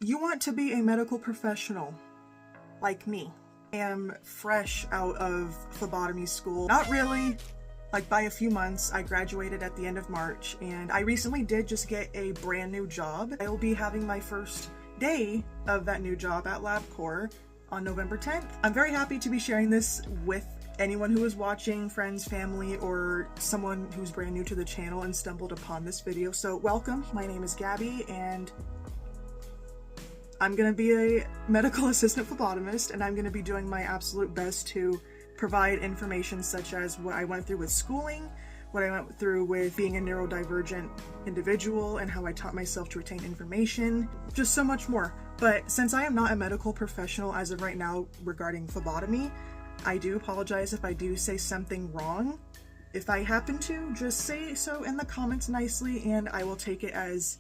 You want to be a medical professional like me. I am fresh out of phlebotomy school. Not really, like by a few months. I graduated at the end of March, and I recently did just get a brand new job. I will be having my first day of that new job at LabCorp on November 10th. I'm very happy to be sharing this with anyone who is watching, friends, family, or someone who's brand new to the channel and stumbled upon this video. So welcome, my name is Gabby, and I'm gonna be a medical assistant phlebotomist, and I'm gonna be doing my absolute best to provide information such as what I went through with schooling, what I went through with being a neurodivergent individual, and how I taught myself to retain information, just so much more. But since I am not a medical professional as of right now regarding phlebotomy, I do apologize if I do say something wrong. If I happen to, just say so in the comments nicely, and I will take it as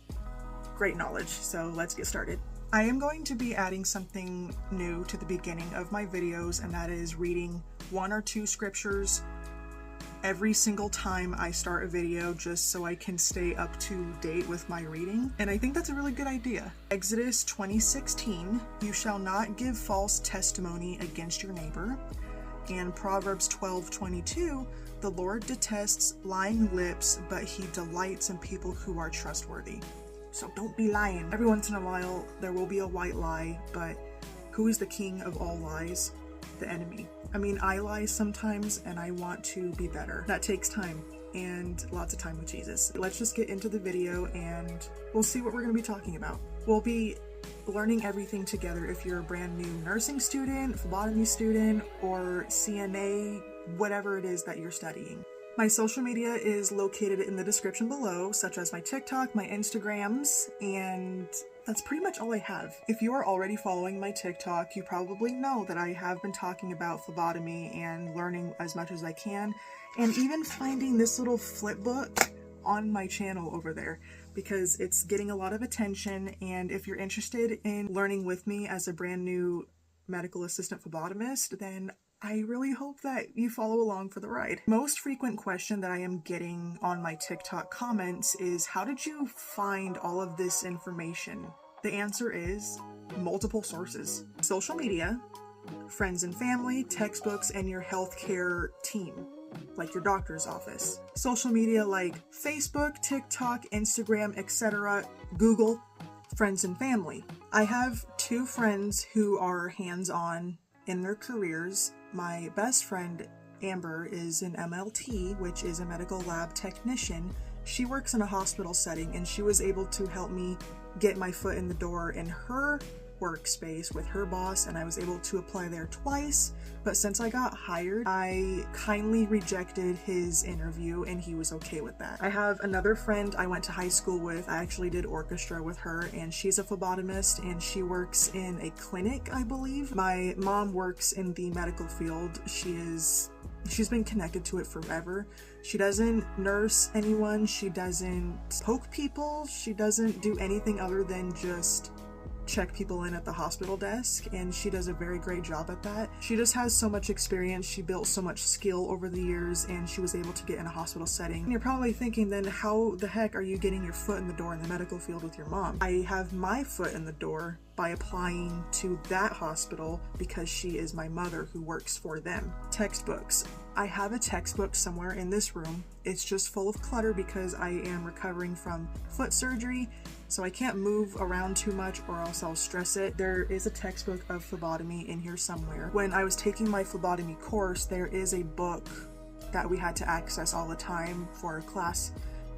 great knowledge. So let's get started. I am going to be adding something new to the beginning of my videos, and that is reading 1 or 2 scriptures every single time I start a video, just so I can stay up to date with my reading. And I think that's a really good idea. Exodus 20:16, you shall not give false testimony against your neighbor. And Proverbs 12:22, the Lord detests lying lips, but he delights in people who are trustworthy. So don't be lying. Every once in a while, there will be a white lie, but who is the king of all lies? The enemy. I mean, I lie sometimes, and I want to be better. That takes time, and lots of time with Jesus. Let's just get into the video, and we'll see what we're going to be talking about. We'll be learning everything together if you're a brand new nursing student, phlebotomy student, or CNA, whatever it is that you're studying. My social media is located in the description below, such as my TikTok, my Instagrams, and that's pretty much all I have. If you are already following my TikTok, you probably know that I have been talking about phlebotomy and learning as much as I can, and even finding this little flip book on my channel over there, because it's getting a lot of attention. And if you're interested in learning with me as a brand new medical assistant phlebotomist, then I really hope that you follow along for the ride. Most frequent question that I am getting on my TikTok comments is, how did you find all of this information? The answer is multiple sources. Social media, friends and family, textbooks, and your healthcare team, like your doctor's office. Social media like Facebook, TikTok, Instagram, etc., Google, friends and family. I have 2 friends who are hands-on in their careers. My best friend, Amber, is an MLT, which is a medical lab technician. She works in a hospital setting, and she was able to help me get my foot in the door in her workspace with her boss, and I was able to apply there twice. But since I got hired, I kindly rejected his interview, and he was okay with that. I have another friend I went to high school with. I actually did orchestra with her, and she's a phlebotomist, and she works in a clinic, I believe. My mom works in the medical field. She's been connected to it forever. She doesn't nurse anyone. She doesn't poke people. She doesn't do anything other than just check people in at the hospital desk, and she does a very great job at that. She just has so much experience. She built so much skill over the years, and she was able to get in a hospital setting. And you're probably thinking, then how the heck are you getting your foot in the door in the medical field with your mom? I have my foot in the door by applying to that hospital because she is my mother who works for them. Textbooks. I have a textbook somewhere in this room. It's just full of clutter because I am recovering from foot surgery, so I can't move around too much or else I'll stress it. There is a textbook of phlebotomy in here somewhere. When I was taking my phlebotomy course, there is a book that we had to access all the time for a class,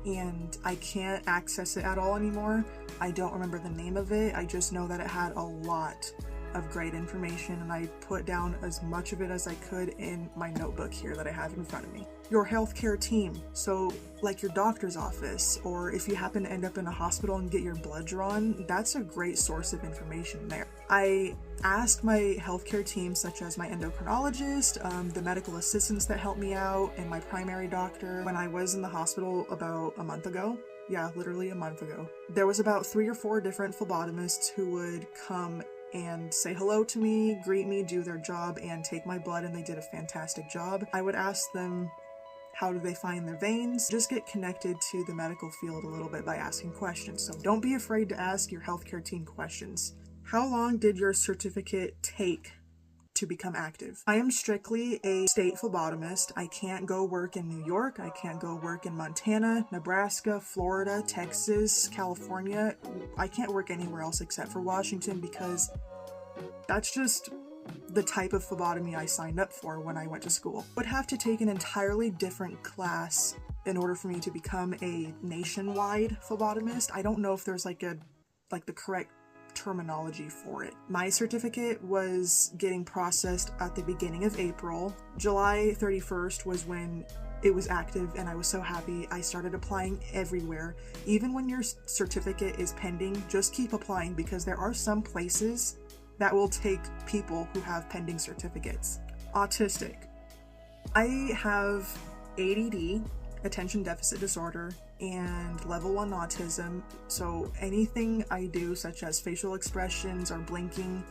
and I can't access it at all anymore. I don't remember the name of it. I just know that it had a lot of great information, and I put down as much of it as I could in my notebook here that I have in front of me. Your healthcare team, so like your doctor's office, or if you happen to end up in a hospital and get your blood drawn, that's a great source of information there. I asked my healthcare team, such as my endocrinologist, the medical assistants that help me out, and my primary doctor when I was in the hospital about a month ago. Yeah, literally a month ago. There was about 3 or 4 different phlebotomists who would come and say hello to me, greet me, do their job, and take my blood, and they did a fantastic job. I would ask them How do they find their veins? Just get connected to the medical field a little bit by asking questions. So don't be afraid to ask your healthcare team questions. How long did your certificate take to become active? I am strictly a state phlebotomist. I can't go work in New York. I can't go work in Montana, Nebraska, Florida, Texas, California. I can't work anywhere else except for Washington because that's just the type of phlebotomy I signed up for when I went to school. I would have to take an entirely different class in order for me to become a nationwide phlebotomist. I don't know if there's like the correct terminology for it. My certificate was getting processed at the beginning of April. July 31st was when it was active, and I was so happy. I started applying everywhere. Even when your certificate is pending, just keep applying because there are some places that will take people who have pending certificates. Autistic. I have ADD, attention deficit disorder, and level 1 autism, so anything I do, such as facial expressions or blinking,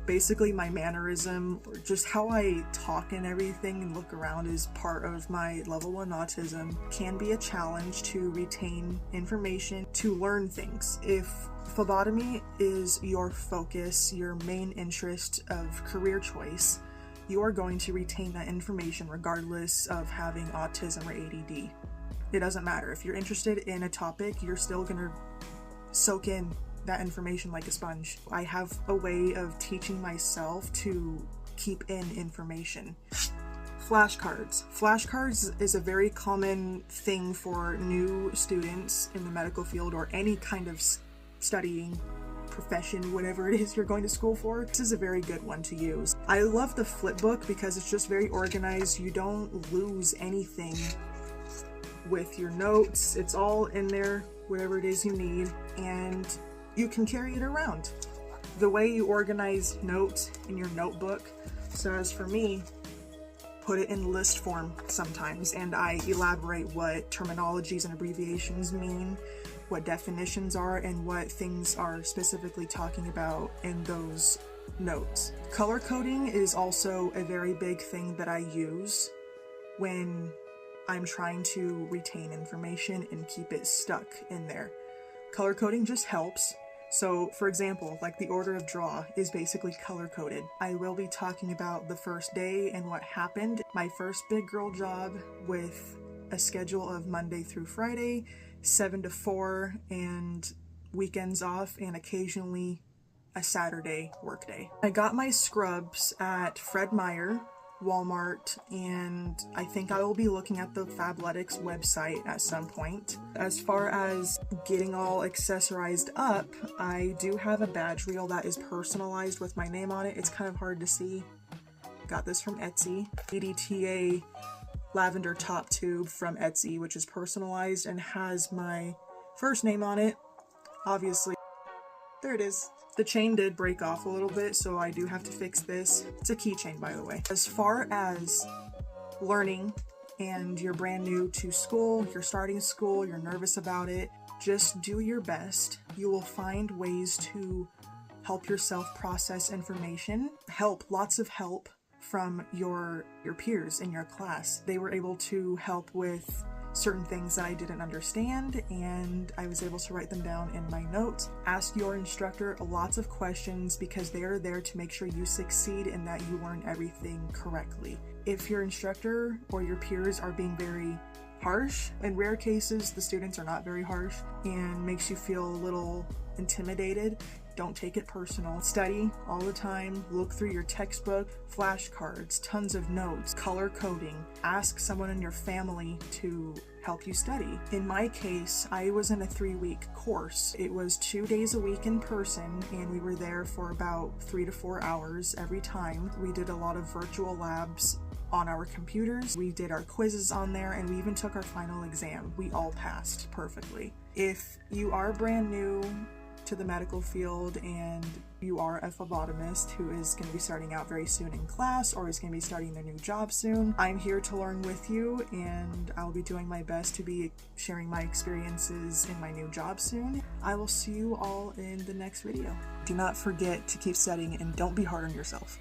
basically my mannerism, or just how I talk and everything and look around is part of my level 1 autism, can be a challenge to retain information, to learn things. If phlebotomy is your focus, your main interest of career choice, you are going to retain that information regardless of having autism or ADD. It doesn't matter. If you're interested in a topic, you're still gonna soak in that information like a sponge. I have a way of teaching myself to keep in information. Flashcards. Flashcards is a very common thing for new students in the medical field or any kind of studying profession, whatever it is you're going to school for. This is a very good one to use. I love the flip book because it's just very organized. You don't lose anything with your notes. It's all in there, whatever it is you need, and you can carry it around. The way you organize notes in your notebook, so as for me, put it in list form sometimes, and I elaborate what terminologies and abbreviations mean, what definitions are, and what things are specifically talking about in those notes. Color coding is also a very big thing that I use when I'm trying to retain information and keep it stuck in there. Color coding just helps. So, for example, like the order of draw is basically color coded. I will be talking about the first day and what happened. My first big girl job with a schedule of Monday through Friday, 7 to 4, and weekends off, and occasionally a Saturday workday. I got my scrubs at Fred Meyer, Walmart, and I think I will be looking at the Fabletics website at some point. As far as getting all accessorized up, I do have a badge reel that is personalized with my name on it. It's kind of hard to see. Got this from Etsy. EDTA lavender top tube from Etsy, which is personalized and has my first name on it. Obviously, there it is. The chain did break off a little bit, so I do have to fix this. It's a keychain, by the way. As far as learning and you're brand new to school, you're starting school, you're nervous about it, just do your best. You will find ways to help yourself process information. Lots of help from your peers in your class. They were able to help with certain things that I didn't understand, and I was able to write them down in my notes. Ask your instructor lots of questions because they are there to make sure you succeed and that you learn everything correctly. If your instructor or your peers are being very harsh, in rare cases the students are not very harsh and makes you feel a little intimidated, don't take it personal. Study all the time, look through your textbook, flashcards, tons of notes, color coding. Ask someone in your family to help you study. In my case, I was in a 3-week course. It was 2 days a week in person, and we were there for about 3 to 4 hours every time. We did a lot of virtual labs on our computers. We did our quizzes on there, and we even took our final exam. We all passed perfectly. If you are brand new to the medical field and you are a phlebotomist who is going to be starting out very soon in class or is going to be starting their new job soon, I'm here to learn with you, and I'll be doing my best to be sharing my experiences in my new job soon. I will see you all in the next video. Do not forget to keep studying and don't be hard on yourself.